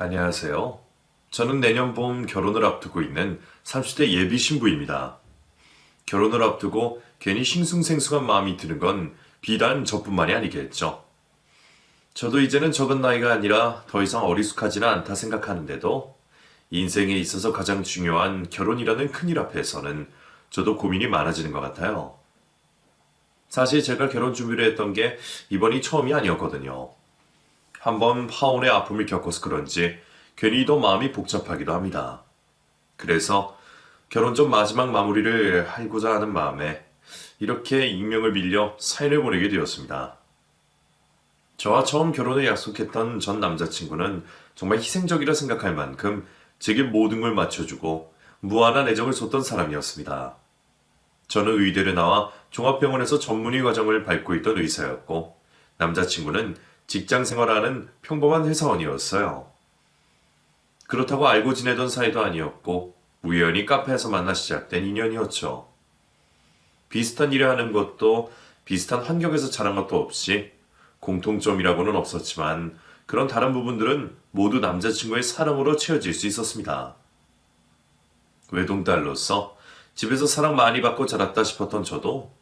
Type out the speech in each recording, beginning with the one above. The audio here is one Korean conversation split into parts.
안녕하세요. 저는 내년 봄 결혼을 앞두고 있는 30대 예비 신부입니다. 결혼을 앞두고 괜히 싱숭생숭한 마음이 드는 건 비단 저뿐만이 아니겠죠. 저도 이제는 적은 나이가 아니라 더 이상 어리숙하지는 않다 생각하는데도 인생에 있어서 가장 중요한 결혼이라는 큰일 앞에서는 저도 고민이 많아지는 것 같아요. 사실 제가 결혼 준비를 했던 게 이번이 처음이 아니었거든요. 한번 파혼의 아픔을 겪어서 그런지 괜히 더 마음이 복잡하기도 합니다. 그래서 결혼 전 마지막 마무리를 하고자 하는 마음에 이렇게 익명을 빌려 사연을 보내게 되었습니다. 저와 처음 결혼을 약속했던 전 남자친구는 정말 희생적이라 생각할 만큼 제게 모든 걸 맞춰주고 무한한 애정을 쏟던 사람이었습니다. 저는 의대를 나와 종합병원에서 전문의 과정을 밟고 있던 의사였고 남자친구는 직장 생활하는 평범한 회사원이었어요. 그렇다고 알고 지내던 사이도 아니었고 우연히 카페에서 만나 시작된 인연이었죠. 비슷한 일을 하는 것도 비슷한 환경에서 자란 것도 없이 공통점이라고는 없었지만 그런 다른 부분들은 모두 남자친구의 사랑으로 채워질 수 있었습니다. 외동딸로서 집에서 사랑 많이 받고 자랐다 싶었던 저도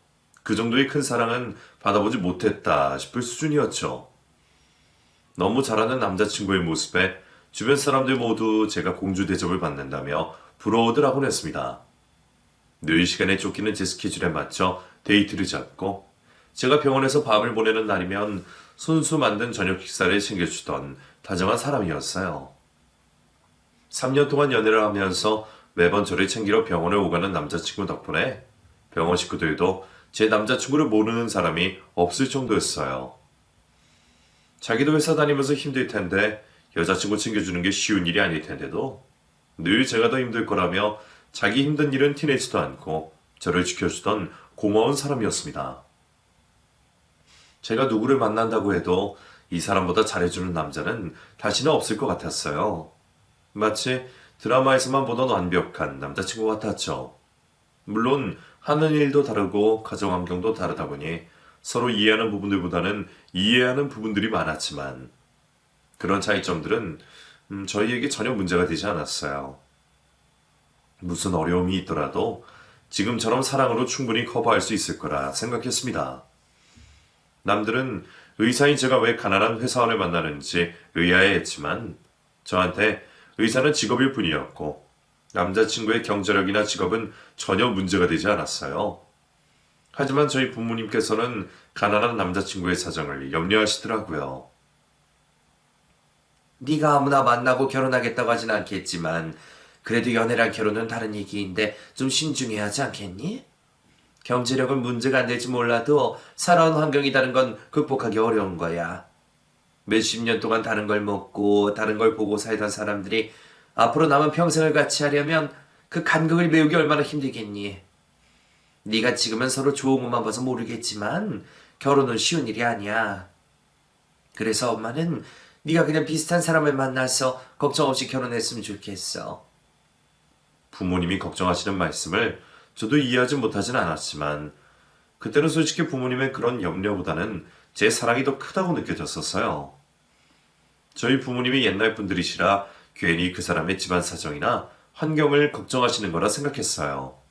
그 정도의 큰 사랑은 받아보지 못했다 싶을 수준이었죠. 너무 잘하는 남자친구의 모습에 주변 사람들 모두 제가 공주 대접을 받는다며 부러워들 하곤 했습니다. 늘 시간에 쫓기는 제 스케줄에 맞춰 데이트를 잡고 제가 병원에서 밤을 보내는 날이면 손수 만든 저녁 식사를 챙겨주던 다정한 사람이었어요. 3년 동안 연애를 하면서 매번 저를 챙기러 병원에 오가는 남자친구 덕분에 병원 식구들도 제 남자친구를 모르는 사람이 없을 정도였어요. 자기도 회사 다니면서 힘들 텐데 여자친구 챙겨주는 게 쉬운 일이 아닐 텐데도 늘 제가 더 힘들 거라며 자기 힘든 일은 티내지도 않고 저를 지켜주던 고마운 사람이었습니다. 제가 누구를 만난다고 해도 이 사람보다 잘해주는 남자는 다시는 없을 것 같았어요. 마치 드라마에서만 보던 완벽한 남자친구 같았죠. 물론 하는 일도 다르고 가정 환경도 다르다 보니 서로 이해하는 부분들보다는 이해하는 부분들이 많았지만 그런 차이점들은 저희에게 전혀 문제가 되지 않았어요. 무슨 어려움이 있더라도 지금처럼 사랑으로 충분히 커버할 수 있을 거라 생각했습니다. 남들은 의사인 제가 왜 가난한 회사원을 만나는지 의아해했지만 저한테 의사는 직업일 뿐이었고 남자친구의 경제력이나 직업은 전혀 문제가 되지 않았어요. 하지만 저희 부모님께서는 가난한 남자친구의 사정을 염려하시더라고요. 네가 아무나 만나고 결혼하겠다고 하진 않겠지만 그래도 연애랑 결혼은 다른 얘기인데 좀 신중해야 하지 않겠니? 경제력은 문제가 안 될지 몰라도 살아온 환경이 다른 건 극복하기 어려운 거야. 몇십 년 동안 다른 걸 먹고 다른 걸 보고 살던 사람들이 앞으로 남은 평생을 같이 하려면 그 간극을 메우기 얼마나 힘들겠니? 네가 지금은 서로 좋은 것만 봐서 모르겠지만 결혼은 쉬운 일이 아니야. 그래서 엄마는 네가 그냥 비슷한 사람을 만나서 걱정 없이 결혼했으면 좋겠어. 부모님이 걱정하시는 말씀을 저도 이해하지 못하진 않았지만 그때는 솔직히 부모님의 그런 염려보다는 제 사랑이 더 크다고 느껴졌었어요. 저희 부모님이 옛날 분들이시라 괜히 그 사람의 집안 사정이나 환경을 걱정하시는 거라 생각했어요.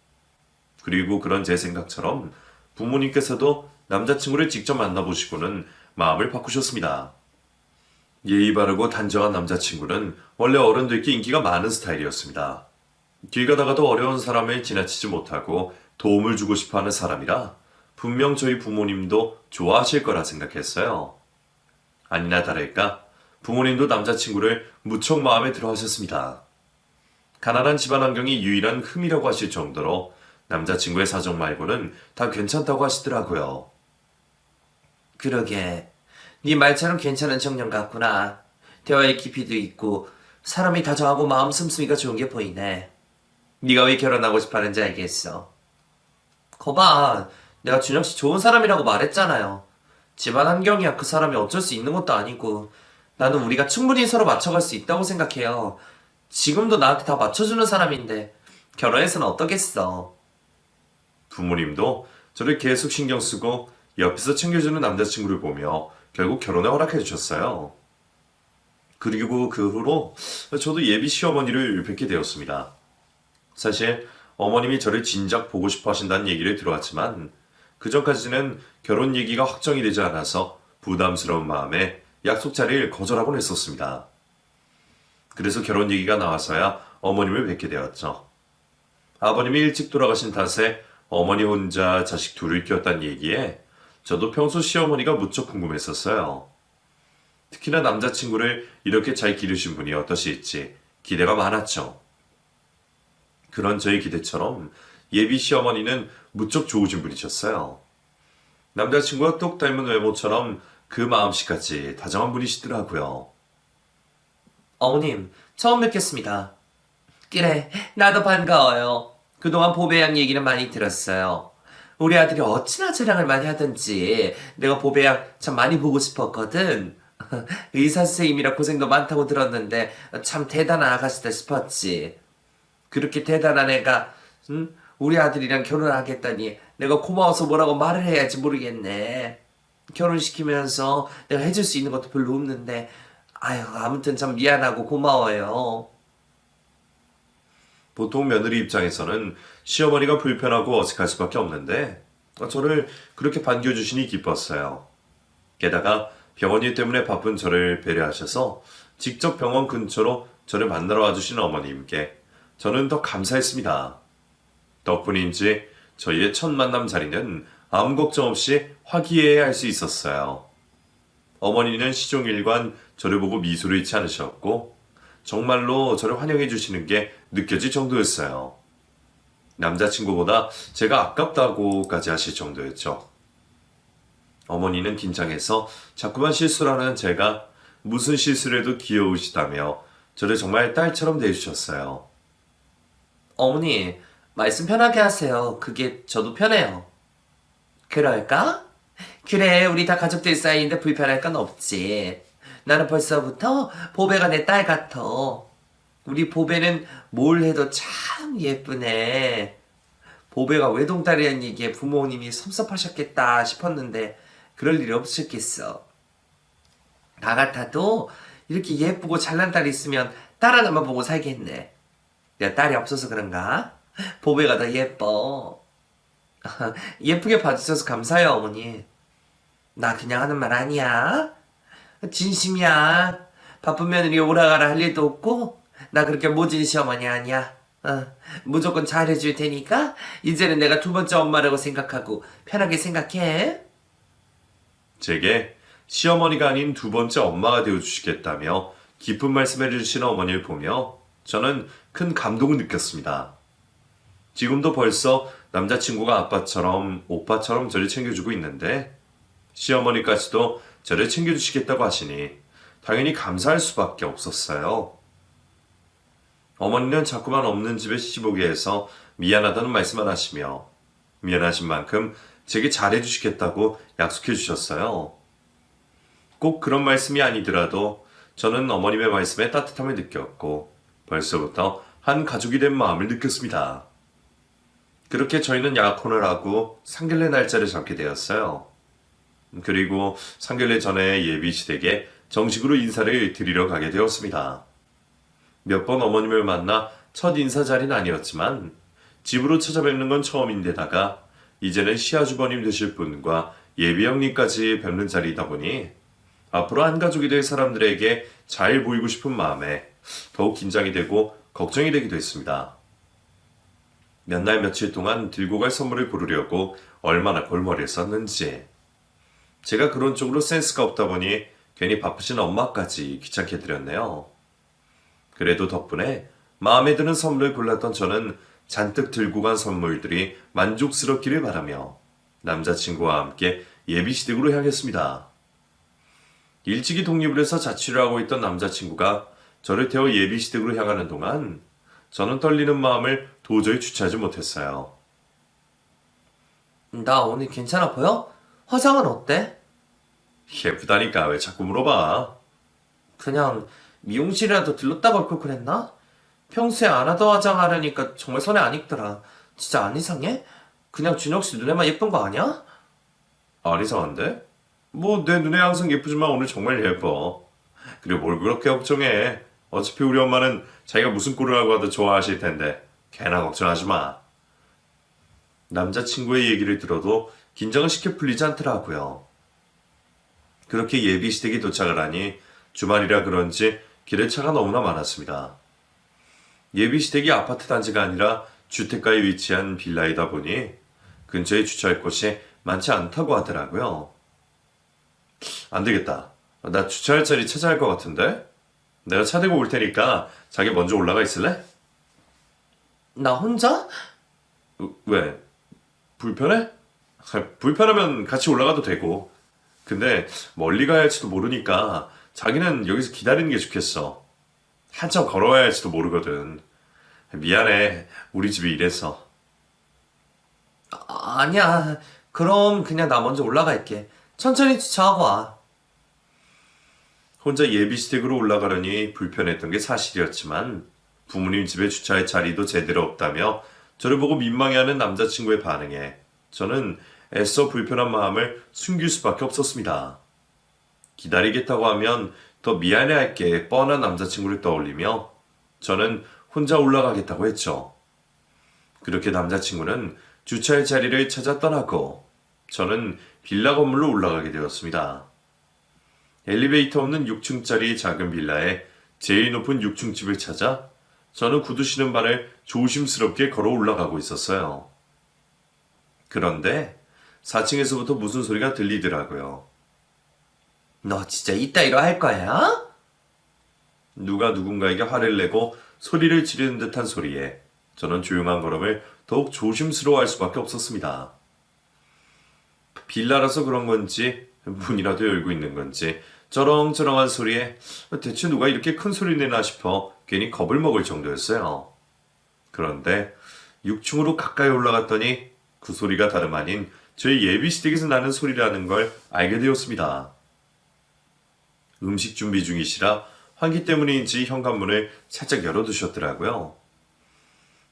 그리고 그런 제 생각처럼 부모님께서도 남자친구를 직접 만나보시고는 마음을 바꾸셨습니다. 예의 바르고 단정한 남자친구는 원래 어른들께 인기가 많은 스타일이었습니다. 길 가다가도 어려운 사람을 지나치지 못하고 도움을 주고 싶어하는 사람이라 분명 저희 부모님도 좋아하실 거라 생각했어요. 아니나 다를까 부모님도 남자친구를 무척 마음에 들어 하셨습니다. 가난한 집안 환경이 유일한 흠이라고 하실 정도로 남자친구의 사정 말고는 다 괜찮다고 하시더라고요. 그러게. 네 말처럼 괜찮은 청년 같구나. 대화의 깊이도 있고 사람이 다정하고 마음 씀씀이가 좋은 게 보이네. 네가 왜 결혼하고 싶어 하는지 알겠어. 거봐. 내가 준혁 씨 좋은 사람이라고 말했잖아요. 집안 환경이야 그 사람이 어쩔 수 있는 것도 아니고 나는 우리가 충분히 서로 맞춰갈 수 있다고 생각해요. 지금도 나한테 다 맞춰주는 사람인데 결혼해서는 어떠겠어. 부모님도 저를 계속 신경 쓰고 옆에서 챙겨주는 남자친구를 보며 결국 결혼에 허락해 주셨어요. 그리고 그 후로 저도 예비 시어머니를 뵙게 되었습니다. 사실 어머님이 저를 진작 보고 싶어 하신다는 얘기를 들어왔지만 그전까지는 결혼 얘기가 확정이 되지 않아서 부담스러운 마음에 약속 자리를 거절하곤 했었습니다. 그래서 결혼 얘기가 나와서야 어머님을 뵙게 되었죠. 아버님이 일찍 돌아가신 탓에 어머니 혼자 자식 둘을 키웠다는 얘기에 저도 평소 시어머니가 무척 궁금했었어요. 특히나 남자친구를 이렇게 잘 기르신 분이 어떠실지 기대가 많았죠. 그런 저의 기대처럼 예비 시어머니는 무척 좋으신 분이셨어요. 남자친구와 똑 닮은 외모처럼 그 마음씨까지 다정한 분이시더라고요. 어머님, 처음 뵙겠습니다. 그래, 나도 반가워요. 그동안 보배양 얘기는 많이 들었어요. 우리 아들이 어찌나 자랑을 많이 하던지 내가 보배양 참 많이 보고 싶었거든. 의사 선생님이라 고생도 많다고 들었는데 참 대단한 아가씨다 싶었지. 그렇게 대단한 애가 우리 아들이랑 결혼하겠다니 내가 고마워서 뭐라고 말을 해야 할지 모르겠네. 결혼시키면서 내가 해줄 수 있는 것도 별로 없는데 아유 아무튼 참 미안하고 고마워요. 보통 며느리 입장에서는 시어머니가 불편하고 어색할 수밖에 없는데 저를 그렇게 반겨주시니 기뻤어요. 게다가 병원 일 때문에 바쁜 저를 배려하셔서 직접 병원 근처로 저를 만나러 와주신 어머님께 저는 더 감사했습니다. 덕분인지 저희의 첫 만남 자리는 아무 걱정 없이 화기애애할 수 있었어요. 어머니는 시종일관 저를 보고 미소를 잃지 않으셨고 정말로 저를 환영해 주시는 게 느껴질 정도였어요. 남자친구보다 제가 아깝다고까지 하실 정도였죠. 어머니는 긴장해서 자꾸만 실수를 하는 제가 무슨 실수를 해도 귀여우시다며 저를 정말 딸처럼 대해주셨어요. 어머니, 말씀 편하게 하세요. 그게 저도 편해요. 그럴까? 그래, 우리 다 가족들 사이인데 불편할 건 없지. 나는 벌써부터 보배가 내 딸 같아. 우리 보배는 뭘 해도 참 예쁘네. 보배가 외동딸이라는 얘기에 부모님이 섭섭하셨겠다 싶었는데 그럴 일이 없으셨겠어. 나 같아도 이렇게 예쁘고 잘난 딸이 있으면 딸 하나만 보고 살겠네. 내가 딸이 없어서 그런가? 보배가 더 예뻐. 예쁘게 봐주셔서 감사해요, 어머니. 나 그냥 하는 말 아니야. 진심이야. 바쁜 며느리 오라가라 할 일도 없고 나 그렇게 모진 시어머니 아니야. 무조건 잘해줄 테니까 이제는 내가 두 번째 엄마라고 생각하고 편하게 생각해. 제게 시어머니가 아닌 두 번째 엄마가 되어주시겠다며 깊은 말씀을 해주시는 어머니를 보며 저는 큰 감동을 느꼈습니다. 지금도 벌써 남자친구가 아빠처럼 오빠처럼 저를 챙겨주고 있는데 시어머니까지도 저를 챙겨주시겠다고 하시니 당연히 감사할 수밖에 없었어요. 어머니는 자꾸만 없는 집에 시집 오게 해서 미안하다는 말씀만 하시며 미안하신 만큼 제게 잘해주시겠다고 약속해 주셨어요. 꼭 그런 말씀이 아니더라도 저는 어머님의 말씀에 따뜻함을 느꼈고 벌써부터 한 가족이 된 마음을 느꼈습니다. 그렇게 저희는 약혼을 하고 상견례 날짜를 잡게 되었어요. 그리고 상견례 전에 예비 시댁에 정식으로 인사를 드리러 가게 되었습니다. 몇 번 어머님을 만나 첫 인사 자리는 아니었지만 집으로 찾아뵙는 건 처음인데다가 이제는 시아주버님 되실 분과 예비 형님까지 뵙는 자리이다 보니 앞으로 한 가족이 될 사람들에게 잘 보이고 싶은 마음에 더욱 긴장이 되고 걱정이 되기도 했습니다. 몇 날 며칠 동안 들고 갈 선물을 고르려고 얼마나 골머리를 썼는지. 제가 그런 쪽으로 센스가 없다 보니 괜히 바쁘신 엄마까지 귀찮게 드렸네요. 그래도 덕분에 마음에 드는 선물을 골랐던 저는 잔뜩 들고 간 선물들이 만족스럽기를 바라며 남자친구와 함께 예비시댁으로 향했습니다. 일찍이 독립을 해서 자취를 하고 있던 남자친구가 저를 태워 예비시댁으로 향하는 동안 저는 떨리는 마음을 도저히 주체하지 못했어요. 나 오늘 괜찮아 보여? 화장은 어때? 예쁘다니까 왜 자꾸 물어봐. 그냥 미용실이라도 들렀다가 올 걸 그랬나? 평소에 안 하던 화장하려니까 정말 손에 안 익더라. 진짜 안 이상해? 그냥 준혁 씨 눈에만 예쁜 거 아니야? 안 이상한데? 뭐 내 눈에 항상 예쁘지만 오늘 정말 예뻐. 그리고 뭘 그렇게 걱정해. 어차피 우리 엄마는 자기가 무슨 꼴을 하고 와도 좋아하실 텐데 걔나 걱정하지 마. 남자친구의 얘기를 들어도 긴장은 쉽게 풀리지 않더라고요. 그렇게 예비 시댁이 도착을 하니 주말이라 그런지 길에 차가 너무나 많았습니다. 예비 시댁이 아파트 단지가 아니라 주택가에 위치한 빌라이다 보니 근처에 주차할 곳이 많지 않다고 하더라고요. 안 되겠다. 나 주차할 자리 찾아야 할 것 같은데? 내가 차 대고 올 테니까 자기 먼저 올라가 있을래? 나 혼자? 왜? 불편해? 불편하면 같이 올라가도 되고. 근데 멀리 가야 할지도 모르니까 자기는 여기서 기다리는 게 좋겠어. 한참 걸어와야 할지도 모르거든. 미안해. 우리 집이 이래서. 아니야. 그럼 그냥 나 먼저 올라갈게. 천천히 주차하고 와. 혼자 예비시댁으로 올라가려니 불편했던 게 사실이었지만 부모님 집에 주차할 자리도 제대로 없다며 저를 보고 민망해하는 남자친구의 반응에 저는 애써 불편한 마음을 숨길 수밖에 없었습니다. 기다리겠다고 하면 더 미안해할 게 뻔한 남자친구를 떠올리며 저는 혼자 올라가겠다고 했죠. 그렇게 남자친구는 주차할 자리를 찾아 떠나고 저는 빌라 건물로 올라가게 되었습니다. 엘리베이터 없는 6층짜리 작은 빌라에 제일 높은 6층 집을 찾아 저는 구두 신은발을 조심스럽게 걸어 올라가고 있었어요. 그런데 4층에서부터 무슨 소리가 들리더라고요. 너 진짜 이따위로 할 거야? 누가 누군가에게 화를 내고 소리를 지르는 듯한 소리에 저는 조용한 걸음을 더욱 조심스러워할 수밖에 없었습니다. 빌라라서 그런 건지 문이라도 열고 있는 건지 쩌렁쩌렁한 소리에 대체 누가 이렇게 큰 소리 내나 싶어 괜히 겁을 먹을 정도였어요. 그런데 6층으로 가까이 올라갔더니 그 소리가 다름 아닌 저희 예비시댁에서 나는 소리라는 걸 알게 되었습니다. 음식 준비 중이시라 환기 때문인지 현관문을 살짝 열어두셨더라고요.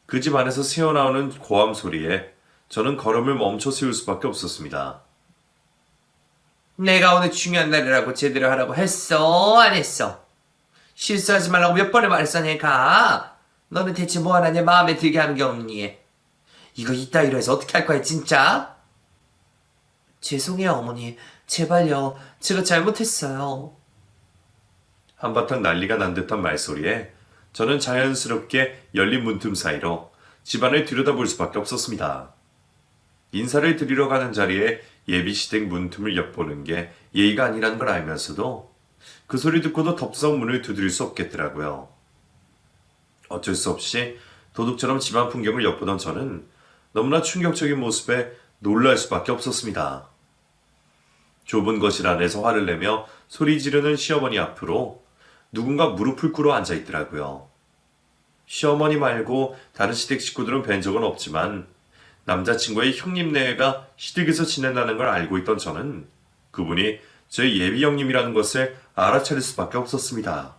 그 집 안에서 새어나오는 고함 소리에 저는 걸음을 멈춰 세울 수밖에 없었습니다. 내가 오늘 중요한 날이라고 제대로 하라고 했어? 안 했어? 실수하지 말라고 몇 번을 말했어 내가? 너는 대체 뭐 하나 내 마음에 들게 하는 게 없니? 이거 이따위로 해서 어떻게 할 거야 진짜? 죄송해요 어머니. 제발요. 제가 잘못했어요. 한바탕 난리가 난 듯한 말소리에 저는 자연스럽게 열린 문틈 사이로 집안을 들여다볼 수밖에 없었습니다. 인사를 드리러 가는 자리에 예비시댁 문틈을 엿보는 게 예의가 아니라는 걸 알면서도 그 소리 듣고도 덥석 문을 두드릴 수 없겠더라고요. 어쩔 수 없이 도둑처럼 집안 풍경을 엿보던 저는 너무나 충격적인 모습에 놀랄 수밖에 없었습니다. 좁은 거실 안에서 화를 내며 소리 지르는 시어머니 앞으로 누군가 무릎을 꿇어 앉아 있더라고요. 시어머니 말고 다른 시댁 식구들은 뵌 적은 없지만 남자친구의 형님네가 시댁에서 지낸다는 걸 알고 있던 저는 그분이 제 예비 형님이라는 것을 알아차릴 수밖에 없었습니다.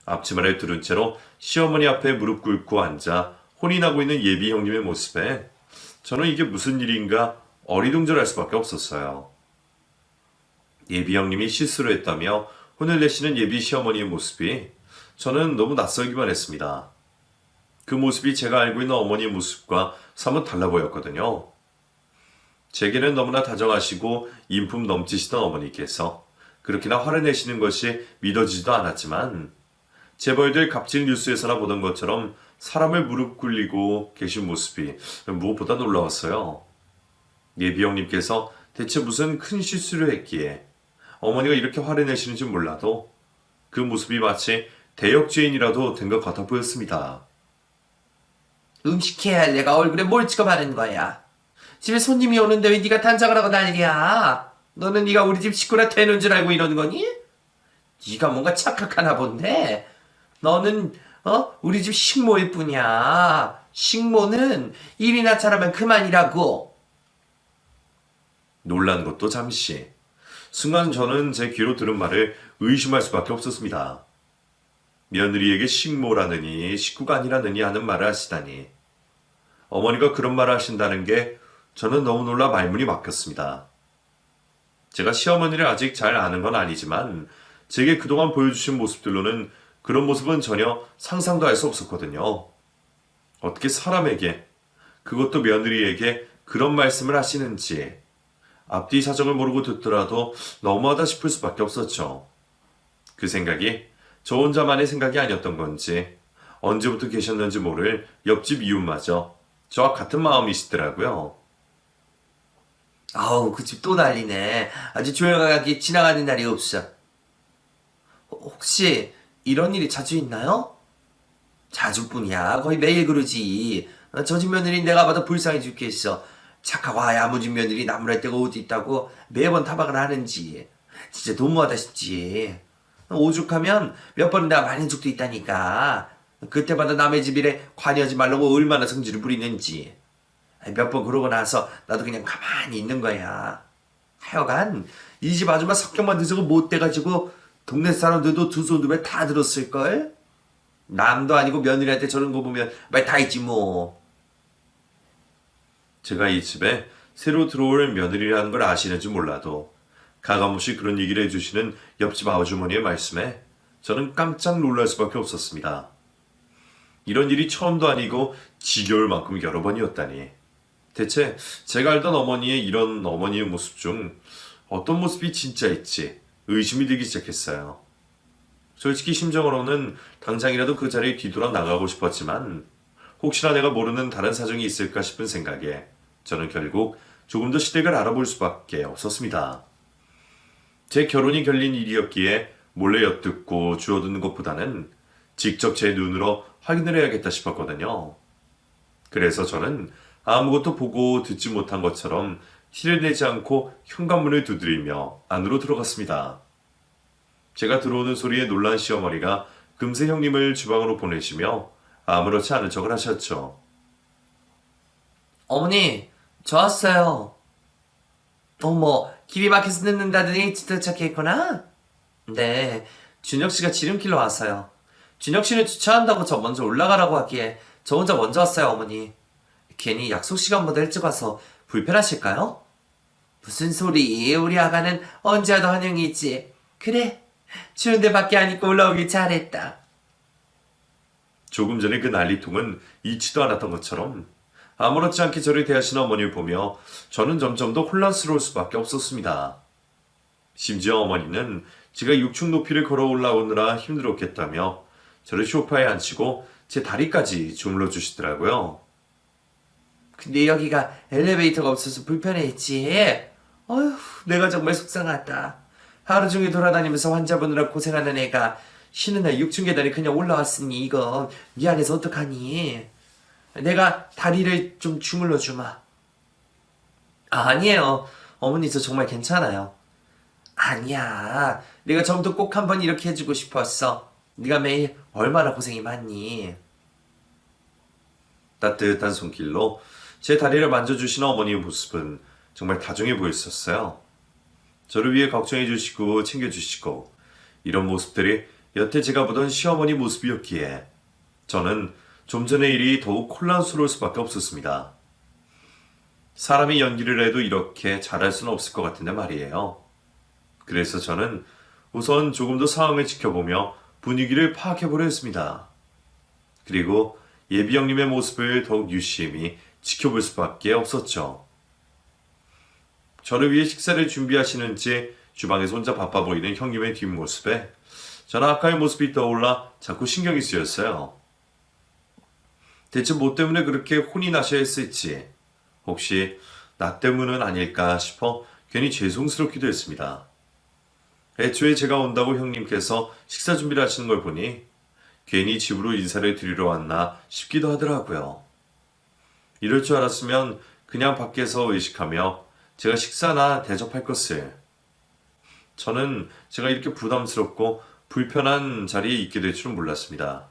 앞치마를 두른 채로 시어머니 앞에 무릎 꿇고 앉아 혼이 나고 있는 예비 형님의 모습에 저는 이게 무슨 일인가 어리둥절할 수밖에 없었어요. 예비 형님이 실수를 했다며 혼을 내시는 예비 시어머니의 모습이 저는 너무 낯설기만 했습니다. 그 모습이 제가 알고 있는 어머니의 모습과 사뭇 달라 보였거든요. 제게는 너무나 다정하시고 인품 넘치시던 어머니께서 그렇게나 화를 내시는 것이 믿어지지도 않았지만 재벌들 갑질 뉴스에서나 보던 것처럼 사람을 무릎 꿇리고 계신 모습이 무엇보다 놀라웠어요. 예비 형님께서 대체 무슨 큰 실수를 했기에 어머니가 이렇게 화를 내시는지 몰라도 그 모습이 마치 대역죄인이라도 된 것 같아 보였습니다. 음식해야 할 내가 얼굴에 뭘 찍어 바른 거야? 집에 손님이 오는데 왜 네가 단장을 하고 난리야? 너는 네가 우리 집 식구라 되는 줄 알고 이러는 거니? 네가 뭔가 착각하나 본데 너는 우리 집 식모일 뿐이야. 식모는 일이나 잘하면 그만이라고. 놀란 것도 잠시. 순간 저는 제 귀로 들은 말을 의심할 수밖에 없었습니다. 며느리에게 식모라느니 식구가 아니라느니 하는 말을 하시다니. 어머니가 그런 말을 하신다는 게 저는 너무 놀라 말문이 막혔습니다. 제가 시어머니를 아직 잘 아는 건 아니지만 제게 그동안 보여주신 모습들로는 그런 모습은 전혀 상상도 할 수 없었거든요. 어떻게 사람에게, 그것도 며느리에게 그런 말씀을 하시는지 앞뒤 사정을 모르고 듣더라도 너무하다 싶을 수밖에 없었죠. 그 생각이 저 혼자만의 생각이 아니었던 건지 언제부터 계셨는지 모를 옆집 이웃마저 저와 같은 마음이시더라고요. 아우, 그 집 또 난리네. 아주 조용하게 지나가는 날이 없어. 혹시 이런 일이 자주 있나요? 자주뿐이야. 거의 매일 그러지. 저 집 며느리 내가 봐도 불쌍해 죽겠어. 착하고 야무진 며느리 나무랄 데가 어디 있다고 매번 타박을 하는지. 진짜 너무하다 싶지. 오죽하면 몇 번은 내가 말린 적도 있다니까. 그때마다 남의 집 일에 관여하지 말라고 얼마나 성질을 부리는지. 몇 번 그러고 나서 나도 그냥 가만히 있는 거야. 하여간 이 집 아줌마 성격만 늦어고 못돼가지고 동네 사람들도 두 손 두 배 다 들었을걸? 남도 아니고 며느리한테 저런 거 보면 말 다 있지 뭐. 제가 이 집에 새로 들어올 며느리라는 걸 아시는지 몰라도 가감없이 그런 얘기를 해주시는 옆집 아주머니의 말씀에 저는 깜짝 놀랄 수밖에 없었습니다. 이런 일이 처음도 아니고 지겨울 만큼 여러 번이었다니. 대체 제가 알던 어머니의 이런 어머니의 모습 중 어떤 모습이 진짜일지 의심이 들기 시작했어요. 솔직히 심정으로는 당장이라도 그 자리에 뒤돌아 나가고 싶었지만 혹시나 내가 모르는 다른 사정이 있을까 싶은 생각에 저는 결국 조금 더 시댁을 알아볼 수밖에 없었습니다. 제 결혼이 결린 일이었기에 몰래 엿듣고 주워듣는 것보다는 직접 제 눈으로 확인을 해야겠다 싶었거든요. 그래서 저는 아무것도 보고 듣지 못한 것처럼 티를 내지 않고 현관문을 두드리며 안으로 들어갔습니다. 제가 들어오는 소리에 놀란 시어머니가 금세 형님을 주방으로 보내시며 아무렇지 않은 척을 하셨죠. 어머니, 저 왔어요. 어머, 길이 막혀서 늦는다더니 도착했구나? 네, 준혁 씨가 지름길로 왔어요. 준혁 씨는 주차한다고 저 먼저 올라가라고 하기에 저 혼자 먼저 왔어요, 어머니. 괜히 약속 시간보다 일찍 와서 불편하실까요? 무슨 소리? 우리 아가는 언제 와도 환영이 있지. 그래, 추운데 밖에 안 입고 올라오길 잘했다. 조금 전에 그 난리통은 잊지도 않았던 것처럼 아무렇지 않게 저를 대하시는 어머니를 보며 저는 점점 더 혼란스러울 수밖에 없었습니다. 심지어 어머니는 제가 6층 높이를 걸어 올라오느라 힘들었겠다며 저를 소파에 앉히고 제 다리까지 주물러 주시더라고요. 근데 여기가 엘리베이터가 없어서 불편했지. 어휴, 내가 정말 속상하다. 하루 종일 돌아다니면서 환자 보느라 고생하는 애가 쉬는 날 6층 계단에 그냥 올라왔으니 이거 미안해서 어떡하니. 내가 다리를 좀 주물러 주마. 아니에요. 어머니 저 정말 괜찮아요. 아니야. 내가 처음부터 꼭 한번 이렇게 해주고 싶었어. 네가 매일 얼마나 고생이 많니. 따뜻한 손길로 제 다리를 만져주시는 어머니의 모습은 정말 다정해 보였었어요. 저를 위해 걱정해 주시고 챙겨주시고 이런 모습들이 여태 제가 보던 시어머니 모습이었기에 저는 좀 전의 일이 더욱 혼란스러울 수밖에 없었습니다. 사람이 연기를 해도 이렇게 잘할 수는 없을 것 같은데 말이에요. 그래서 저는 우선 조금 더 상황을 지켜보며 분위기를 파악해보려 했습니다. 그리고 예비 형님의 모습을 더욱 유심히 지켜볼 수밖에 없었죠. 저를 위해 식사를 준비하시는지 주방에서 혼자 바빠 보이는 형님의 뒷모습에 저는 아까의 모습이 떠올라 자꾸 신경이 쓰였어요. 대체 뭐 때문에 그렇게 혼이 나셔야 했을지 혹시 나 때문은 아닐까 싶어 괜히 죄송스럽기도 했습니다. 애초에 제가 온다고 형님께서 식사 준비를 하시는 걸 보니 괜히 집으로 인사를 드리러 왔나 싶기도 하더라고요. 이럴 줄 알았으면 그냥 밖에서 외식하며 제가 식사나 대접할 것을. 저는 제가 이렇게 부담스럽고 불편한 자리에 있게 될 줄은 몰랐습니다.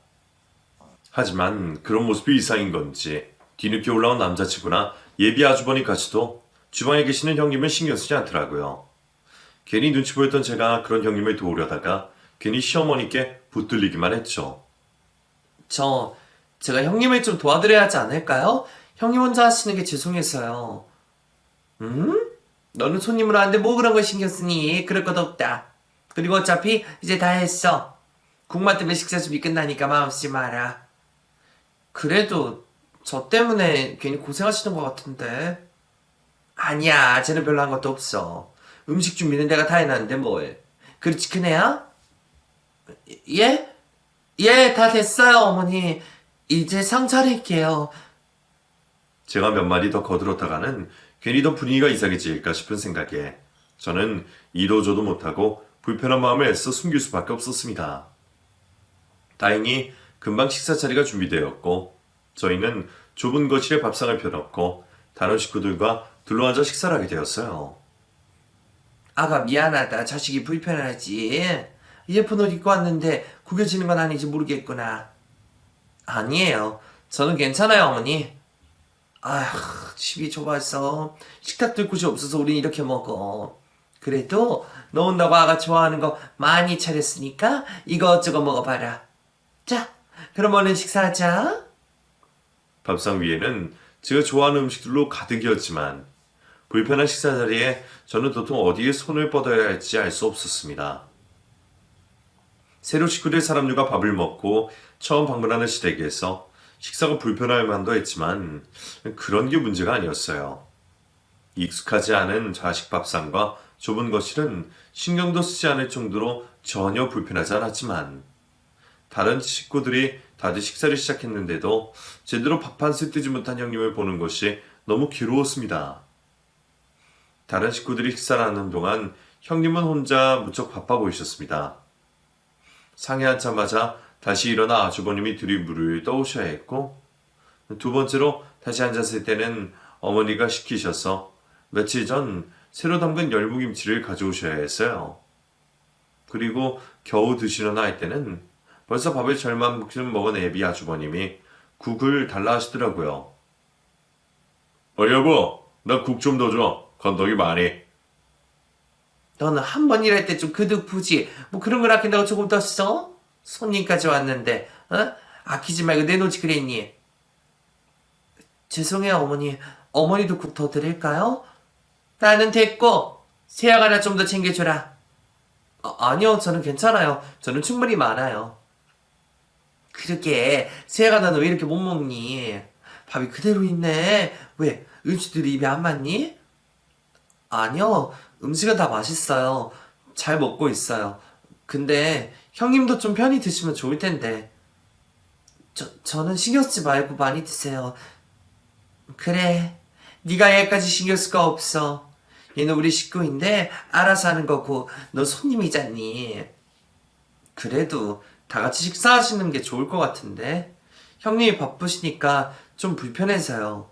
하지만 그런 모습이 이상인 건지 뒤늦게 올라온 남자친구나 예비 아주버니까지도 주방에 계시는 형님을 신경 쓰지 않더라고요. 괜히 눈치 보였던 제가 그런 형님을 도우려다가 괜히 시어머니께 붙들리기만 했죠. 제가 형님을 좀 도와드려야 하지 않을까요? 형님 혼자 하시는 게 죄송해서요. 너는 손님으로 왔는데 뭐 그런 걸 신경 쓰니? 그럴 것 없다. 그리고 어차피 이제 다 했어. 국만 때문에 식사 준비 끝나니까 마음 쓰지 마라. 그래도 저 때문에 괜히 고생하시는 것 같은데. 아니야, 쟤는 별로 한 것도 없어. 음식 준비는 내가 다 해놨는데 뭘. 그렇지, 큰애야? 예? 예, 다 됐어요, 어머니. 이제 상 차릴게요. 제가 몇 마디 더 거들었다가는 괜히 더 분위기가 이상해질까 싶은 생각에 저는 이도저도 못하고 불편한 마음을 애써 숨길 수밖에 없었습니다. 다행히 금방 식사 자리가 준비되었고 저희는 좁은 거실에 밥상을 펴놓고 다른 식구들과 둘러앉아 식사를 하게 되었어요. 아가 미안하다. 자식이 불편하지. 예쁜 옷 입고 왔는데 구겨지는 건 아닌지 모르겠구나. 아니에요. 저는 괜찮아요, 어머니. 아휴, 집이 좁아서 식탁 들 곳이 없어서 우린 이렇게 먹어. 그래도 너 온다고 아가 좋아하는 거 많이 차렸으니까 이것저것 먹어봐라. 자, 그럼 얼른 식사하자. 밥상 위에는 제가 좋아하는 음식들로 가득이었지만 불편한 식사 자리에 저는 도통 어디에 손을 뻗어야 할지 알 수 없었습니다. 새로 식구들 사람들과 밥을 먹고 처음 방문하는 시댁에서 식사가 불편할 만도 했지만 그런 게 문제가 아니었어요. 익숙하지 않은 좌식 밥상과 좁은 거실은 신경도 쓰지 않을 정도로 전혀 불편하지 않았지만 다른 식구들이 다들 식사를 시작했는데도 제대로 밥 한 술 뜨지 못한 형님을 보는 것이 너무 괴로웠습니다. 다른 식구들이 식사를 하는 동안 형님은 혼자 무척 바빠 보이셨습니다. 상에 앉자마자 다시 일어나 아주버님이 들이 물을 떠오셔야 했고 두 번째로 다시 앉았을 때는 어머니가 시키셔서 며칠 전 새로 담근 열무김치를 가져오셔야 했어요. 그리고 겨우 드시려나 할 때는 벌써 밥을 절반쯤 먹은 애비 아주버님이 국을 달라 하시더라고요. 여보, 나 국 좀 더 줘. 건더기 많이. 너는 한 번 일할 때 좀 그득부지. 뭐 그런 걸 아낀다고 조금 더 써? 손님까지 왔는데, 어? 아끼지 말고 내놓지 그랬니? 죄송해요, 어머니. 어머니도 국 더 드릴까요? 나는 됐고, 세약 하나 좀 더 챙겨줘라. 아니요, 저는 괜찮아요. 저는 충분히 많아요. 그러게, 세약 하나는 왜 이렇게 못 먹니? 밥이 그대로 있네. 왜, 음식들이 입에 안 맞니? 아니요, 음식은 다 맛있어요. 잘 먹고 있어요. 근데 형님도 좀 편히 드시면 좋을 텐데. 저는 신경 쓰지 말고 많이 드세요. 그래, 네가 얘까지 신경 쓸 거 없어. 얘는 우리 식구인데 알아서 하는 거고 너 손님이잖니. 그래도 다 같이 식사하시는 게 좋을 것 같은데. 형님이 바쁘시니까 좀 불편해서요.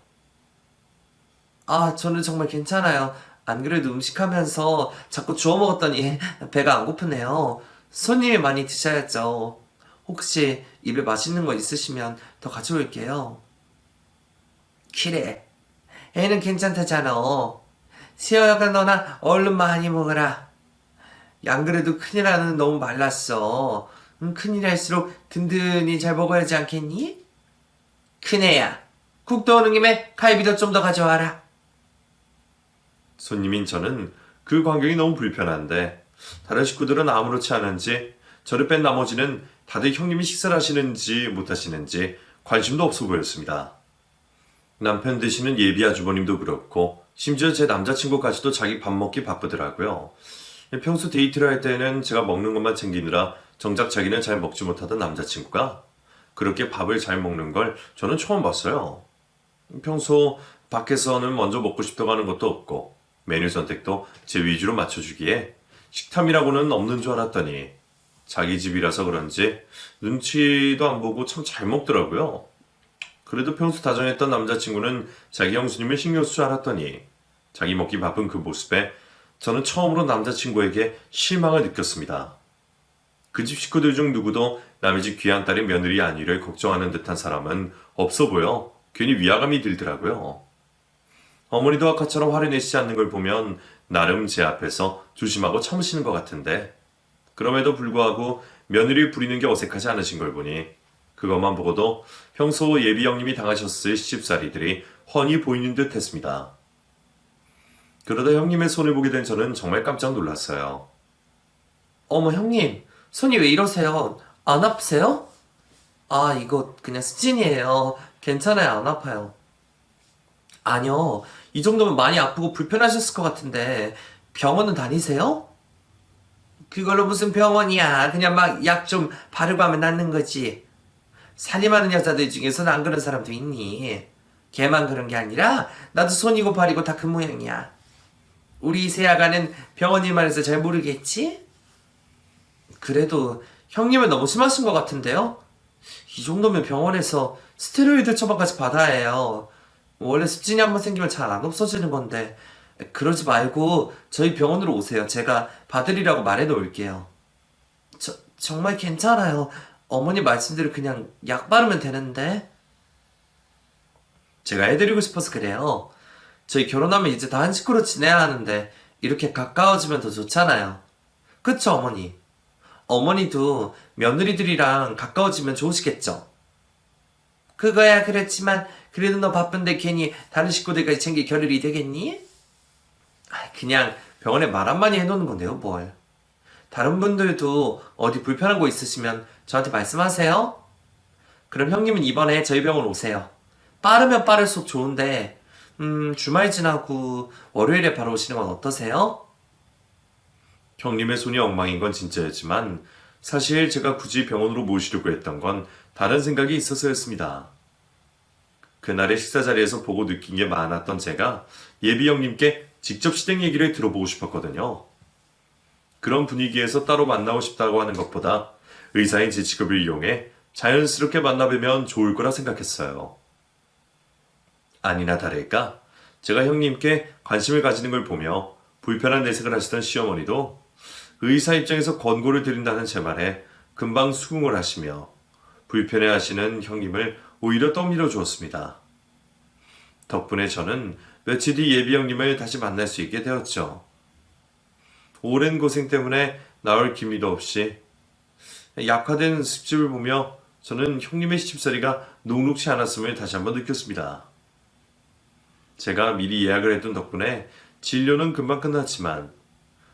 아, 저는 정말 괜찮아요. 안 그래도 음식하면서 자꾸 주워 먹었더니 배가 안 고프네요. 손님이 많이 드셔야죠. 혹시 입에 맛있는 거 있으시면 더 가져올게요. 그래, 애는 괜찮다잖아. 세아가 너나 얼른 많이 먹어라. 안 그래도 큰일하는 너무 말랐어. 큰일할수록 든든히 잘 먹어야지 않겠니? 큰애야, 국도 오는 김에 갈비도 좀 더 가져와라. 손님인 저는 그 광경이 너무 불편한데 다른 식구들은 아무렇지 않은지 저를 뺀 나머지는 다들 형님이 식사를 하시는지 못하시는지 관심도 없어 보였습니다. 남편 되시는 예비 아주버님도 그렇고 심지어 제 남자친구까지도 자기 밥 먹기 바쁘더라고요. 평소 데이트를 할 때는 제가 먹는 것만 챙기느라 정작 자기는 잘 먹지 못하던 남자친구가 그렇게 밥을 잘 먹는 걸 저는 처음 봤어요. 평소 밖에서는 먼저 먹고 싶다고 하는 것도 없고 메뉴 선택도 제 위주로 맞춰주기에 식탐이라고는 없는 줄 알았더니 자기 집이라서 그런지 눈치도 안 보고 참 잘 먹더라고요. 그래도 평소 다정했던 남자친구는 자기 형수님을 신경 쓸 줄 알았더니 자기 먹기 바쁜 그 모습에 저는 처음으로 남자친구에게 실망을 느꼈습니다. 그 집 식구들 중 누구도 남의 집 귀한 딸의 며느리 아니를 걱정하는 듯한 사람은 없어 보여 괜히 위화감이 들더라고요. 어머니도 아까처럼 화를 내시지 않는 걸 보면 나름 제 앞에서 조심하고 참으시는 것 같은데 그럼에도 불구하고 며느리 부리는 게 어색하지 않으신 걸 보니 그것만 보고도 평소 예비 형님이 당하셨을 시집살이들이 훤히 보이는 듯 했습니다. 그러다 형님의 손을 보게 된 저는 정말 깜짝 놀랐어요. 어머 형님, 손이 왜 이러세요? 안 아프세요? 아, 이거 그냥 스진이에요. 괜찮아요, 안 아파요. 아니요, 이 정도면 많이 아프고 불편하셨을 것 같은데 병원은 다니세요? 그걸로 무슨 병원이야. 그냥 막 약 좀 바르고 하면 낫는 거지. 살림하는 여자들 중에서는 안 그런 사람도 있니? 걔만 그런 게 아니라 나도 손이고 발이고 다 그 모양이야. 우리 세아가는 병원 일만 해서 잘 모르겠지? 그래도 형님은 너무 심하신 것 같은데요? 이 정도면 병원에서 스테로이드 처방까지 받아야 해요. 원래 습진이 한번 생기면 잘 안 없어지는 건데 그러지 말고 저희 병원으로 오세요. 제가 봐드리라고 말해 놓을게요. 정말 괜찮아요. 어머니 말씀대로 그냥 약 바르면 되는데. 제가 해드리고 싶어서 그래요. 저희 결혼하면 이제 다 한 식구로 지내야 하는데 이렇게 가까워지면 더 좋잖아요. 그쵸, 어머니? 어머니도 며느리들이랑 가까워지면 좋으시겠죠? 그거야 그렇지만 그래도 너 바쁜데 괜히 다른 식구들까지 챙길 겨를이 되겠니? 그냥 병원에 말 한마디 해놓는 건데요, 뭘. 다른 분들도 어디 불편한 거 있으시면 저한테 말씀하세요. 그럼 형님은 이번에 저희 병원 오세요. 빠르면 빠를수록 좋은데 주말 지나고 월요일에 바로 오시는 건 어떠세요? 형님의 손이 엉망인 건 진짜였지만 사실 제가 굳이 병원으로 모시려고 했던 건 다른 생각이 있어서였습니다. 그날의 식사 자리에서 보고 느낀 게 많았던 제가 예비 형님께 직접 시댁 얘기를 들어보고 싶었거든요. 그런 분위기에서 따로 만나고 싶다고 하는 것보다 의사인 제 직업을 이용해 자연스럽게 만나뵈면 좋을 거라 생각했어요. 아니나 다를까 제가 형님께 관심을 가지는 걸 보며 불편한 내색을 하시던 시어머니도 의사 입장에서 권고를 드린다는 제 말에 금방 수긍을 하시며 불편해하시는 형님을 오히려 떠밀어 주었습니다. 덕분에 저는 며칠 뒤 예비 형님을 다시 만날 수 있게 되었죠. 오랜 고생 때문에 나올 기미도 없이 약화된 습집을 보며 저는 형님의 시집살이가 녹록치 않았음을 다시 한번 느꼈습니다. 제가 미리 예약을 해둔 덕분에 진료는 금방 끝났지만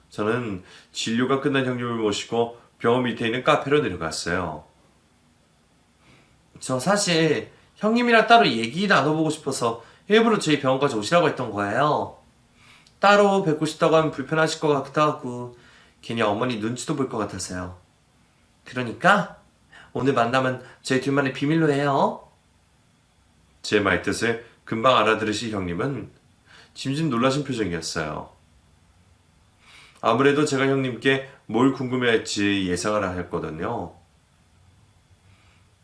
저는 진료가 끝난 형님을 모시고 병원 밑에 있는 카페로 내려갔어요. 저 사실 형님이랑 따로 얘기 나눠보고 싶어서 일부러 저희 병원까지 오시라고 했던 거예요. 따로 뵙고 싶다고 하면 불편하실 것 같기도 하고 괜히 어머니 눈치도 볼 것 같아서요. 그러니까 오늘 만남은 저희 둘만의 비밀로 해요. 제 말뜻을 금방 알아들으신 형님은 짐짓 놀라신 표정이었어요. 아무래도 제가 형님께 뭘 궁금해할지 예상을 했거든요.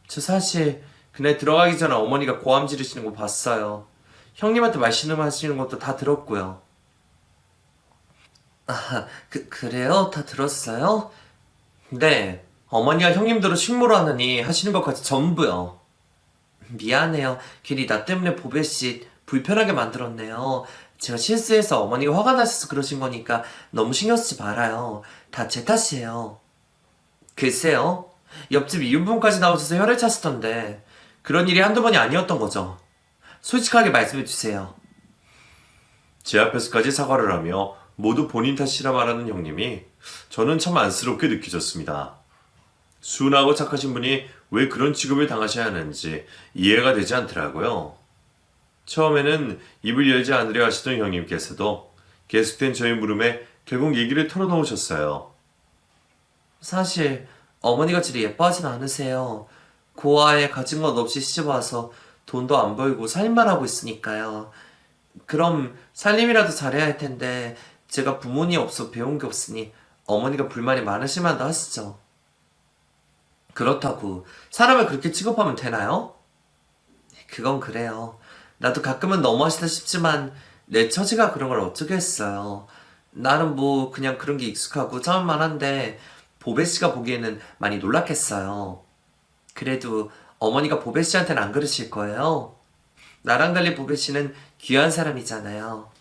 저 사실 그날 들어가기 전에 어머니가 고함 지르시는 거 봤어요. 형님한테 말씀하시는 것도 다 들었고요. 아, 그래요? 다 들었어요? 네, 어머니가 형님대로 식모로 하느니 하시는 것까지 전부요. 미안해요. 괜히 나 때문에 보배씨 불편하게 만들었네요. 제가 실수해서 어머니가 화가 나셔서 그러신 거니까 너무 신경 쓰지 말아요. 다 제 탓이에요. 글쎄요. 옆집 이웃분까지 나오셔서 혈을 차시던데 그런 일이 한두 번이 아니었던 거죠. 솔직하게 말씀해 주세요. 제 앞에서까지 사과를 하며 모두 본인 탓이라 말하는 형님이 저는 참 안쓰럽게 느껴졌습니다. 순하고 착하신 분이 왜 그런 취급을 당하셔야 하는지 이해가 되지 않더라고요. 처음에는 입을 열지 않으려 하시던 형님께서도 계속된 저의 물음에 결국 얘기를 털어놓으셨어요. 사실 어머니가 저를 예뻐하진 않으세요. 고아에 가진 것 없이 시집와서 돈도 안 벌고 살림만 하고 있으니까요. 그럼 살림이라도 잘해야 할 텐데 제가 부모님 없어 배운 게 없으니 어머니가 불만이 많으실 만도 하시죠. 그렇다고 사람을 그렇게 취급하면 되나요? 그건 그래요. 나도 가끔은 너무하시다 싶지만 내 처지가 그런 걸 어떻게 했어요. 나는 뭐 그냥 그런 게 익숙하고 참을만 한데 보배씨가 보기에는 많이 놀랐겠어요. 그래도 어머니가 보배씨한테는 안 그러실 거예요. 나랑 달리 보배씨는 귀한 사람이잖아요.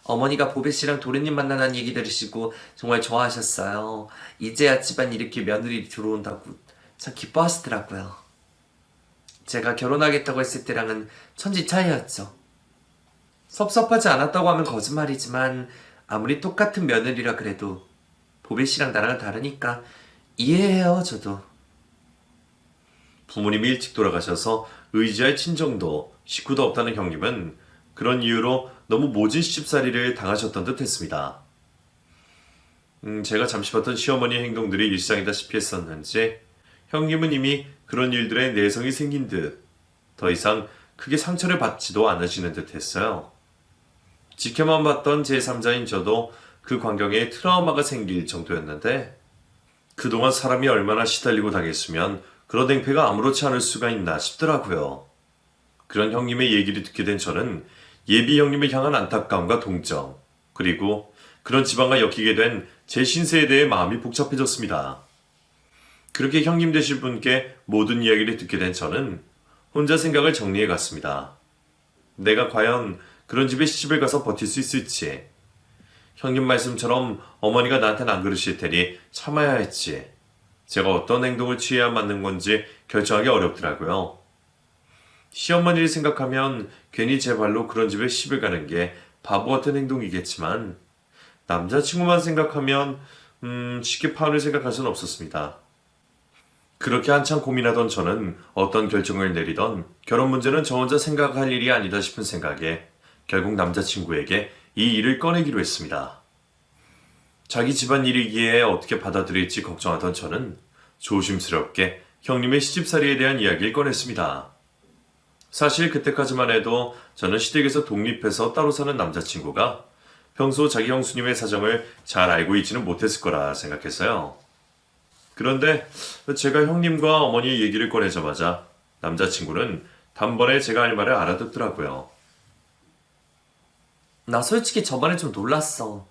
어머니가 보배씨랑 도련님 만나는 얘기 들으시고 정말 좋아하셨어요. 이제야 집안 이렇게 며느리 들어온다고 참 기뻐하시더라고요. 제가 결혼하겠다고 했을 때랑은 천지 차이였죠. 섭섭하지 않았다고 하면 거짓말이지만 아무리 똑같은 며느리라 그래도 보배 씨랑 나랑은 다르니까 이해해요, 저도. 부모님이 일찍 돌아가셔서 의지할 친정도 식구도 없다는 형님은 그런 이유로 너무 모진 시집살이를 당하셨던 듯 했습니다. 제가 잠시 봤던 시어머니의 행동들이 일상이다시피 했었는지 형님은 이미 그런 일들에 내성이 생긴 듯 더 이상 크게 상처를 받지도 않으시는 듯 했어요. 지켜만 봤던 제3자인 저도 그 광경에 트라우마가 생길 정도였는데 그동안 사람이 얼마나 시달리고 당했으면 그런 행패가 아무렇지 않을 수가 있나 싶더라고요. 그런 형님의 얘기를 듣게 된 저는 예비 형님을 향한 안타까움과 동정, 그리고 그런 지방과 엮이게 된 제 신세에 대해 마음이 복잡해졌습니다. 그렇게 형님 되실 분께 모든 이야기를 듣게 된 저는 혼자 생각을 정리해 갔습니다. 내가 과연 그런 집에 시집을 가서 버틸 수 있을지, 형님 말씀처럼 어머니가 나한테는 안 그러실 테니 참아야 할지, 제가 어떤 행동을 취해야 맞는 건지 결정하기 어렵더라고요. 시어머니를 생각하면 괜히 제 발로 그런 집에 시집을 가는 게 바보 같은 행동이겠지만 남자친구만 생각하면 쉽게 파혼을 생각할 수는 없었습니다. 그렇게 한참 고민하던 저는 어떤 결정을 내리던 결혼 문제는 저 혼자 생각할 일이 아니다 싶은 생각에 결국 남자친구에게 이 일을 꺼내기로 했습니다. 자기 집안 일이기에 어떻게 받아들일지 걱정하던 저는 조심스럽게 형님의 시집살이에 대한 이야기를 꺼냈습니다. 사실 그때까지만 해도 저는 시댁에서 독립해서 따로 사는 남자친구가 평소 자기 형수님의 사정을 잘 알고 있지는 못했을 거라 생각했어요. 그런데 제가 형님과 어머니의 얘기를 꺼내자마자 남자친구는 단번에 제가 할 말을 알아듣더라고요. 나 솔직히 저번에 좀 놀랐어.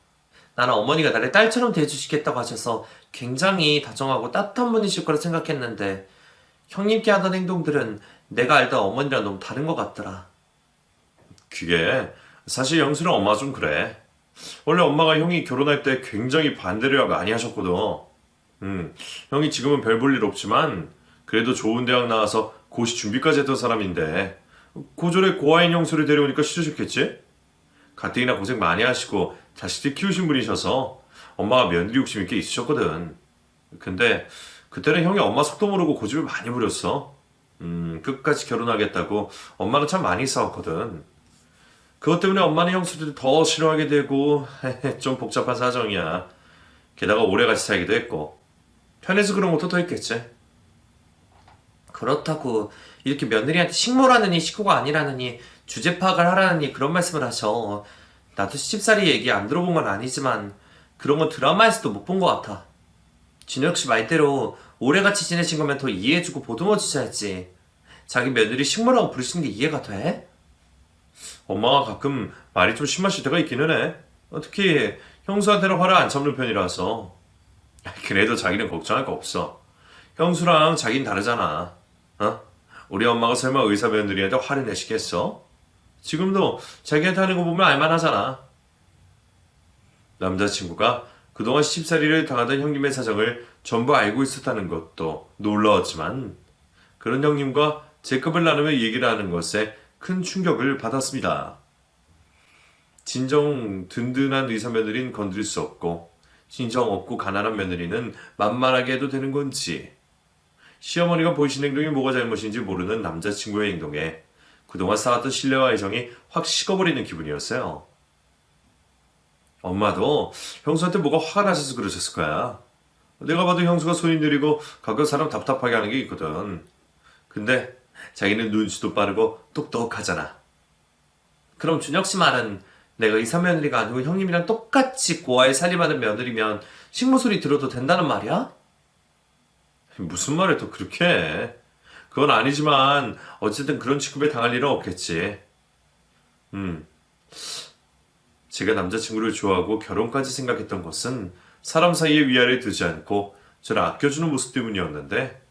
나는 어머니가 나를 딸처럼 대해주시겠다고 하셔서 굉장히 다정하고 따뜻한 분이실 거라 생각했는데 형님께 하던 행동들은 내가 알던 어머니랑 너무 다른 것 같더라. 그게 사실 영수는 엄마가 좀 그래. 원래 엄마가 형이 결혼할 때 굉장히 반대를 많이 하셨거든. 형이 지금은 별 볼 일 없지만 그래도 좋은 대학 나와서 고시 준비까지 했던 사람인데 고졸에 고아인 형수를 데려오니까 싫으셨겠지? 가뜩이나 고생 많이 하시고 자식들 키우신 분이셔서 엄마가 며느리 욕심이 꽤 있으셨거든. 근데 그때는 형이 엄마 속도 모르고 고집을 많이 부렸어. 끝까지 결혼하겠다고 엄마가 참 많이 싸웠거든. 그것 때문에 엄마는 형수들 더 싫어하게 되고 좀 복잡한 사정이야. 게다가 오래 같이 살기도 했고 편해서 그런 것도 더 있겠지. 그렇다고 이렇게 며느리한테 식모라느니 식구가 아니라느니 주제 파악을 하라느니 그런 말씀을 하셔. 나도 시집살이 얘기 안 들어본 건 아니지만 그런 건 드라마에서도 못 본 것 같아. 준혁 씨 말대로 오래 같이 지내신 거면 더 이해해주고 보듬어 주셔야지. 자기 며느리 식모라고 부르시는 게 이해가 돼? 엄마가 가끔 말이 좀 심하실 때가 있기는 해. 특히 형수한테는 화를 안 참는 편이라서. 그래도 자기는 걱정할 거 없어. 형수랑 자긴 다르잖아. 어? 우리 엄마가 설마 의사 며느리한테 화를 내시겠어? 지금도 자기한테 하는 거 보면 알만하잖아. 남자친구가 그동안 시집살이를 당하던 형님의 사정을 전부 알고 있었다는 것도 놀라웠지만 그런 형님과 제 급을 나누며 얘기를 하는 것에 큰 충격을 받았습니다. 진정 든든한 의사 며느리는 건드릴 수 없고 진정 없고 가난한 며느리는 만만하게 해도 되는 건지 시어머니가 보이신 행동이 뭐가 잘못인지 모르는 남자친구의 행동에 그동안 쌓았던 신뢰와 애정이 확 식어버리는 기분이었어요. 엄마도 형수한테 뭐가 화가 나셔서 그러셨을 거야. 내가 봐도 형수가 손이 느리고 가끔 사람 답답하게 하는 게 있거든. 근데 자기는 눈치도 빠르고 똑똑하잖아. 그럼 준혁 씨 말은 내가 의사 며느리가 아니고 형님이랑 똑같이 고아에 살림하는 며느리면 식모 소리 들어도 된다는 말이야? 무슨 말을 또 그렇게 해. 그건 아니지만 어쨌든 그런 취급에 당할 일은 없겠지. 제가 남자친구를 좋아하고 결혼까지 생각했던 것은 사람 사이에 위아래 두지 않고 저를 아껴주는 모습 때문이었는데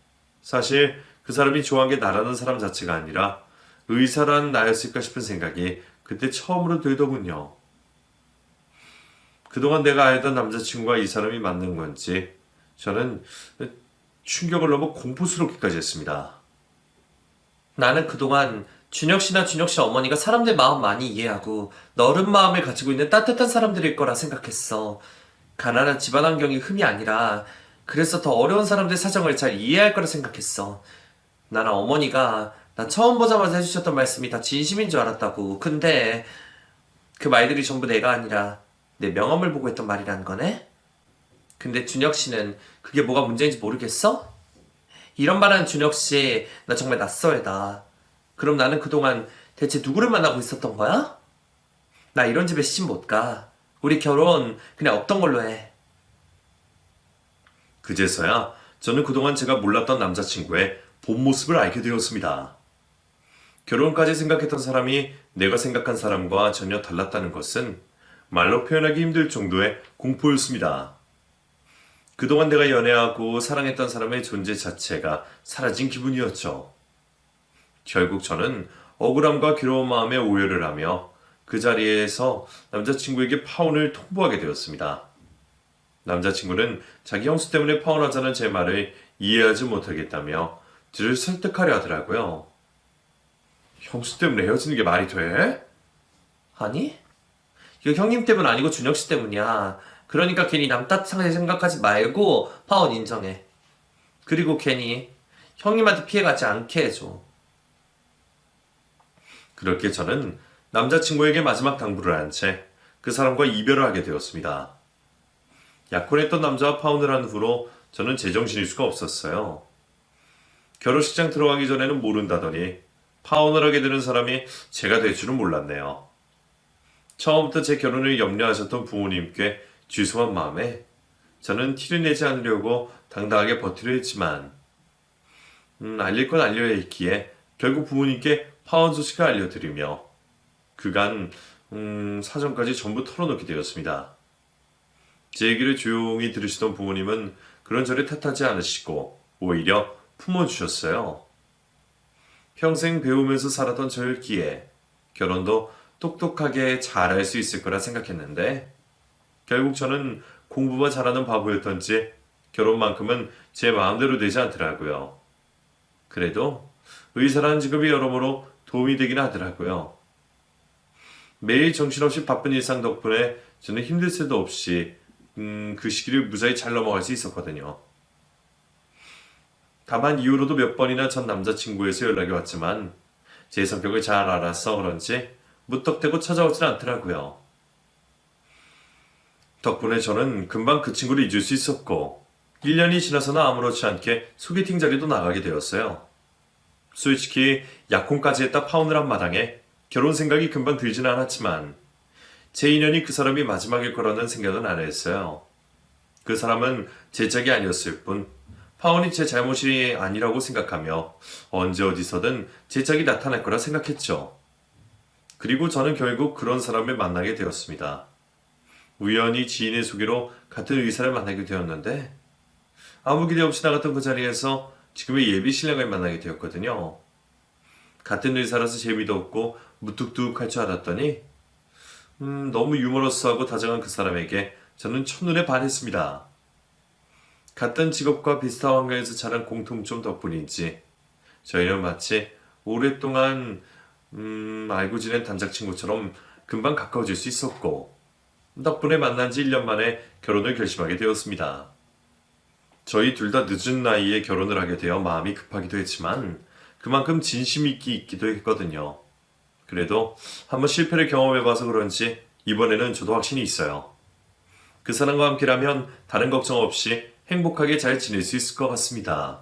사실 그 사람이 좋아한 게 나라는 사람 자체가 아니라 의사란 나였을까 싶은 생각이 그때 처음으로 들더군요. 그동안 내가 알던 남자친구와 이 사람이 맞는 건지 저는 충격을 넘어 공포스럽기까지 했습니다. 나는 그동안 준혁 씨나 준혁 씨 어머니가 사람들 마음 많이 이해하고 너른 마음을 가지고 있는 따뜻한 사람들일 거라 생각했어. 가난한 집안 환경이 흠이 아니라 그래서 더 어려운 사람들 사정을 잘 이해할 거라 생각했어. 나는 어머니가 나 처음 보자마자 해주셨던 말씀이 다 진심인 줄 알았다고. 근데 그 말들이 전부 내가 아니라 내 명함을 보고 했던 말이라는 거네? 근데 준혁 씨는 그게 뭐가 문제인지 모르겠어? 이런 말하는 준혁 씨, 나 정말 낯설다. 그럼 나는 그동안 대체 누구를 만나고 있었던 거야? 나 이런 집에 시집 못 가. 우리 결혼 그냥 없던 걸로 해. 그제서야 저는 그동안 제가 몰랐던 남자친구의 본 모습을 알게 되었습니다. 결혼까지 생각했던 사람이 내가 생각한 사람과 전혀 달랐다는 것은 말로 표현하기 힘들 정도의 공포였습니다. 그동안 내가 연애하고 사랑했던 사람의 존재 자체가 사라진 기분이었죠. 결국 저는 억울함과 괴로운 마음에 오열을 하며 그 자리에서 남자친구에게 파혼을 통보하게 되었습니다. 남자친구는 자기 형수 때문에 파혼하자는 제 말을 이해하지 못하겠다며 저를 설득하려 하더라고요. 형수 때문에 헤어지는 게 말이 돼? 아니? 이거 형님 때문 아니고 준혁 씨 때문이야. 그러니까 괜히 남 따뜻하게 생각하지 말고 파혼 인정해. 그리고 괜히 형님한테 피해가지 않게 해줘. 그렇게 저는 남자친구에게 마지막 당부를 한 채 그 사람과 이별을 하게 되었습니다. 약혼했던 남자와 파혼을 한 후로 저는 제정신일 수가 없었어요. 결혼식장 들어가기 전에는 모른다더니 파혼을 하게 되는 사람이 제가 될 줄은 몰랐네요. 처음부터 제 결혼을 염려하셨던 부모님께 죄송한 마음에 저는 티를 내지 않으려고 당당하게 버티려 했지만 알릴 건 알려야 했기에 결국 부모님께 파혼 소식을 알려드리며 그간 사정까지 전부 털어놓게 되었습니다. 제 얘기를 조용히 들으시던 부모님은 그런 저를 탓하지 않으시고 오히려 품어주셨어요. 평생 배우면서 살았던 저였기에 결혼도 똑똑하게 잘할 수 있을 거라 생각했는데 결국 저는 공부만 잘하는 바보였던지 결혼만큼은 제 마음대로 되지 않더라고요. 그래도 의사라는 직업이 여러모로 도움이 되긴 하더라고요. 매일 정신없이 바쁜 일상 덕분에 저는 힘들 새도 없이 그 시기를 무사히 잘 넘어갈 수 있었거든요. 다만 이후로도 몇 번이나 전 남자친구에서 연락이 왔지만 제 성격을 잘 알아서 그런지 무턱대고 찾아오진 않더라고요. 덕분에 저는 금방 그 친구를 잊을 수 있었고 1년이 지나서는 아무렇지 않게 소개팅 자리도 나가게 되었어요. 솔직히 약혼까지 했다 파혼을 한 마당에 결혼 생각이 금방 들진 않았지만 제 인연이 그 사람이 마지막일 거라는 생각은 안 했어요. 그 사람은 제 짝이 아니었을 뿐 파혼이 제 잘못이 아니라고 생각하며 언제 어디서든 제 짝이 나타날 거라 생각했죠. 그리고 저는 결국 그런 사람을 만나게 되었습니다. 우연히 지인의 소개로 같은 의사를 만나게 되었는데 아무 기대 없이 나갔던 그 자리에서 지금의 예비 신랑을 만나게 되었거든요. 같은 의사라서 재미도 없고 무뚝뚝할 줄 알았더니 너무 유머러스하고 다정한 그 사람에게 저는 첫눈에 반했습니다. 같은 직업과 비슷한 환경에서 자란 공통점 덕분인지 저희는 마치 오랫동안 알고 지낸 단짝 친구처럼 금방 가까워질 수 있었고 덕분에 만난 지 1년 만에 결혼을 결심하게 되었습니다. 저희 둘 다 늦은 나이에 결혼을 하게 되어 마음이 급하기도 했지만 그만큼 진심 있기도 했거든요. 그래도 한번 실패를 경험해봐서 그런지 이번에는 저도 확신이 있어요. 그 사람과 함께라면 다른 걱정 없이 행복하게 잘 지낼 수 있을 것 같습니다.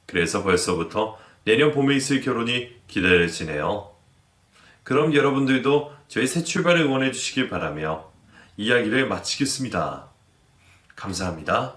그래서 벌써부터 내년 봄에 있을 결혼이 기다려지네요. 그럼 여러분들도 저희 새 출발을 응원해 주시길 바라며 이야기를 마치겠습니다. 감사합니다.